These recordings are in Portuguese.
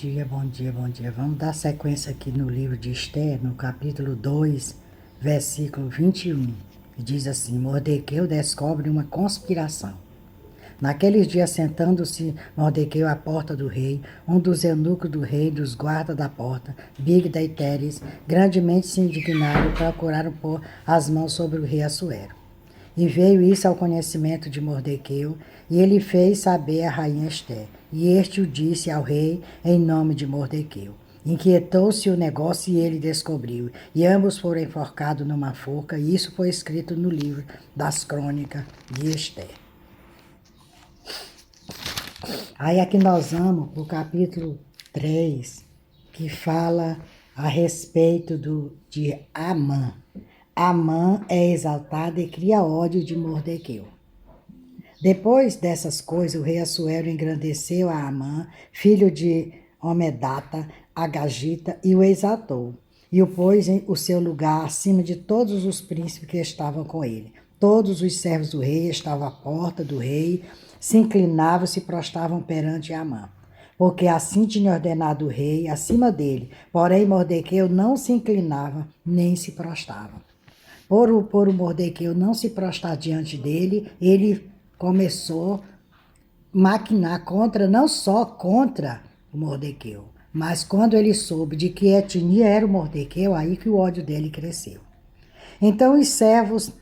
bom dia, bom dia. Vamos dar sequência aqui no livro de Esther, no capítulo 2, versículo 21. E diz assim: Mordequeu descobre uma conspiração. Naqueles dias, sentando-se Mordequeu à porta do rei, um dos eunucos do rei, dos guardas da porta, Bigda e Teres, grandemente se indignaram e procuraram pôr as mãos sobre o rei Assuero. E veio isso ao conhecimento de Mordequeu, e ele fez saber a rainha Esther. E este o disse ao rei em nome de Mordequeu. Inquietou-se o negócio e ele descobriu. E ambos foram enforcados numa forca, e isso foi escrito no livro das crônicas de Esther. Aí aqui nós vamos para o capítulo 3, que fala a respeito de Amã. Amã é exaltado e cria ódio de Mordequeu. Depois dessas coisas, o rei Assuero engrandeceu a Amã, filho de Omedata, Agagita, e o exaltou, e o pôs em o seu lugar acima de todos os príncipes que estavam com ele. Todos os servos do rei estavam à porta do rei, se inclinavam e se prostravam perante Amã, porque assim tinha ordenado o rei acima dele. Porém, Mordequeu não se inclinava nem se prostrava. Por o Mordequeu não se prostrar diante dele, ele começou a maquinar não só contra o Mordequeu, mas quando ele soube de que etnia era o Mordequeu, aí que o ódio dele cresceu. Então os servos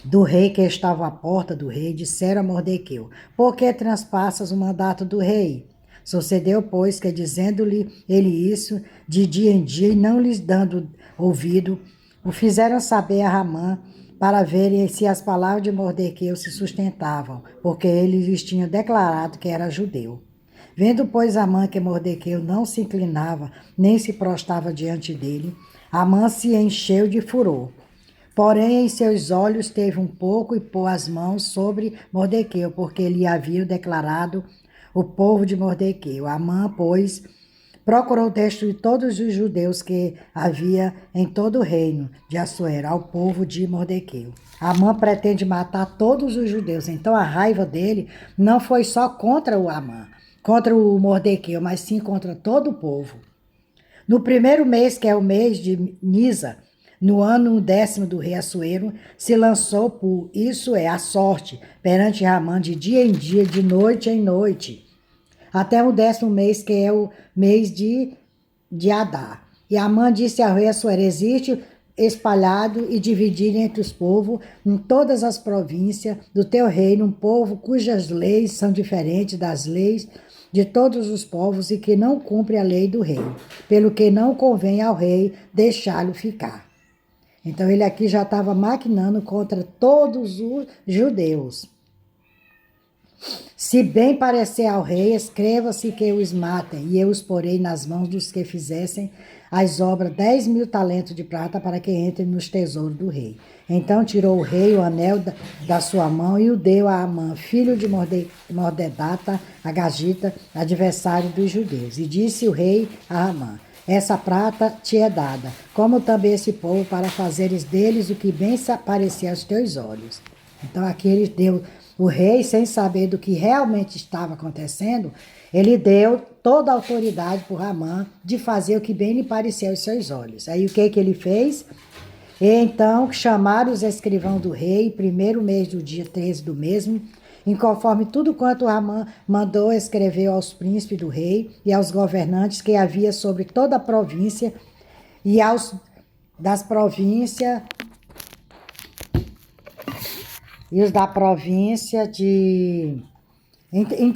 do rei que estavam à porta do rei disseram a Mordequeu: por que transpassas o mandato do rei? Sucedeu, pois, que dizendo-lhe ele isso de dia em dia e não lhes dando ouvido, o fizeram saber a Ramã para verem se as palavras de Mordequeu se sustentavam, porque ele lhes tinha declarado que era judeu. Vendo, pois, Amã que Mordequeu não se inclinava, nem se prostrava diante dele, Amã se encheu de furor. Porém, em seus olhos teve um pouco e pôs as mãos sobre Mordequeu, porque lhe havia declarado o povo de Mordequeu. Amã, pois, procurou destruir todos os judeus que havia em todo o reino de Assuero, ao povo de Mordequeu. Amã pretende matar todos os judeus. Então a raiva dele não foi só contra o Amã, contra o Mordequeu, mas sim contra todo o povo. No primeiro mês, que é o mês de Nisa, no ano 10º do rei Assuero, se lançou por, isso é, a sorte, perante Ramã de dia em dia, de noite em noite, até o 10º mês, que é o mês de Adar. E Amã disse ao rei Assuero: existe espalhado e dividido entre os povos, em todas as províncias do teu reino, um povo cujas leis são diferentes das leis de todos os povos e que não cumpre a lei do rei, pelo que não convém ao rei deixá-lo ficar. Então ele aqui já estava maquinando contra todos os judeus. Se bem parecer ao rei, escreva-se que os matem, e eu os porei nas mãos dos que fizessem as obras 10.000 talentos de prata para que entrem nos tesouros do rei. Então tirou o rei o anel da sua mão e o deu a Amã, filho de Mordedata, Agagita, adversário dos judeus. E disse o rei a Amã: essa prata te é dada, como também esse povo, para fazeres deles o que bem parecia aos teus olhos. Então aqui ele deu, o rei, sem saber do que realmente estava acontecendo, ele deu toda a autoridade para o Ramã de fazer o que bem lhe parecia aos seus olhos. Aí o que ele fez? E então chamaram os escrivãos do rei, primeiro mês do dia 13 do mesmo, em conforme tudo quanto Ramã mandou, escreveu aos príncipes do rei e aos governantes que havia sobre toda a província e aos das províncias e os da província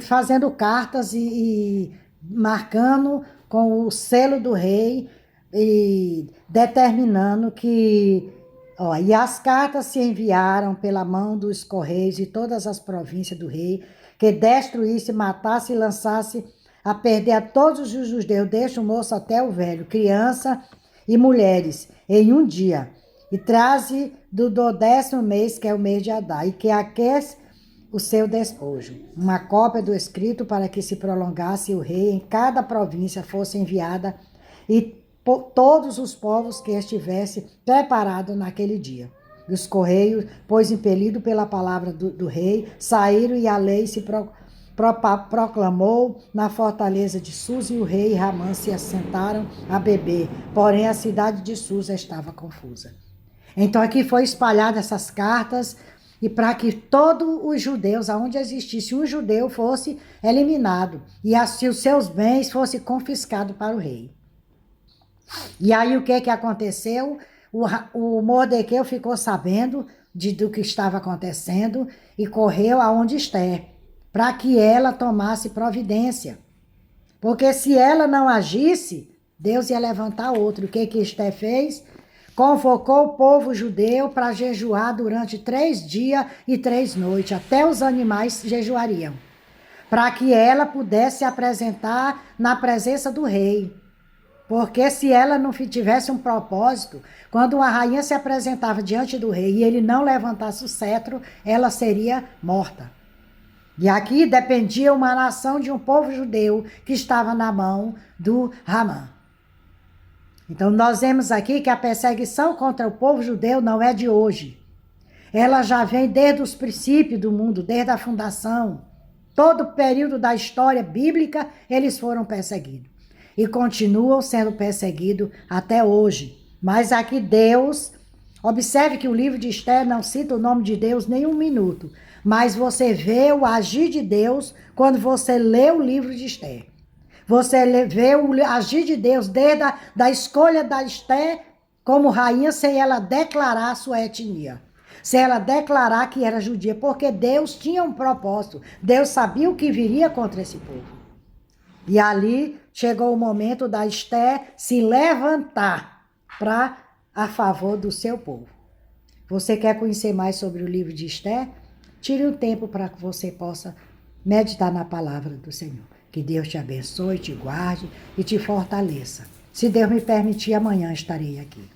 fazendo cartas e marcando com o selo do rei e determinando que... e as cartas se enviaram pela mão dos correios de todas as províncias do rei, que destruísse, matasse e lançasse a perder a todos os judeus, desde o moço até o velho, criança e mulheres, em um dia. E traze do 10º mês, que é o mês de Adar, e que aquece o seu despojo. Uma cópia do escrito para que se prolongasse o rei em cada província fosse enviada e todos os povos que estivessem preparados naquele dia. E os correios, pois impelido pela palavra do rei, saíram e a lei se proclamou na fortaleza de Susa, e o rei e Ramã se assentaram a beber. Porém, a cidade de Susa estava confusa. Então aqui foi espalhada essas cartas, e para que todos os judeus, aonde existisse um judeu, fosse eliminado, e assim os seus bens fossem confiscados para o rei. E aí o que aconteceu? O Mordequeu ficou sabendo do que estava acontecendo e correu aonde Esther, para que ela tomasse providência. Porque se ela não agisse, Deus ia levantar outro. O que Esther fez? Convocou o povo judeu para jejuar durante 3 dias e 3 noites. Até os animais jejuariam. Para que ela pudesse se apresentar na presença do rei. Porque se ela não tivesse um propósito, quando uma rainha se apresentava diante do rei e ele não levantasse o cetro, ela seria morta. E aqui dependia uma nação de um povo judeu que estava na mão do Ramã. Então nós vemos aqui que a perseguição contra o povo judeu não é de hoje. Ela já vem desde os princípios do mundo, desde a fundação. Todo o período da história bíblica eles foram perseguidos. E continuam sendo perseguidos até hoje. Mas aqui Deus, observe que o livro de Esther não cita o nome de Deus nem um minuto, mas você vê o agir de Deus quando você lê o livro de Esther. Você vê o agir de Deus desde a escolha da Esther como rainha, sem ela declarar sua etnia. Sem ela declarar que era judia, porque Deus tinha um propósito. Deus sabia o que viria contra esse povo. E ali chegou o momento da Esther se levantar a favor do seu povo. Você quer conhecer mais sobre o livro de Esther? Tire um tempo para que você possa meditar na palavra do Senhor. Que Deus te abençoe, te guarde e te fortaleça. Se Deus me permitir, amanhã estarei aqui.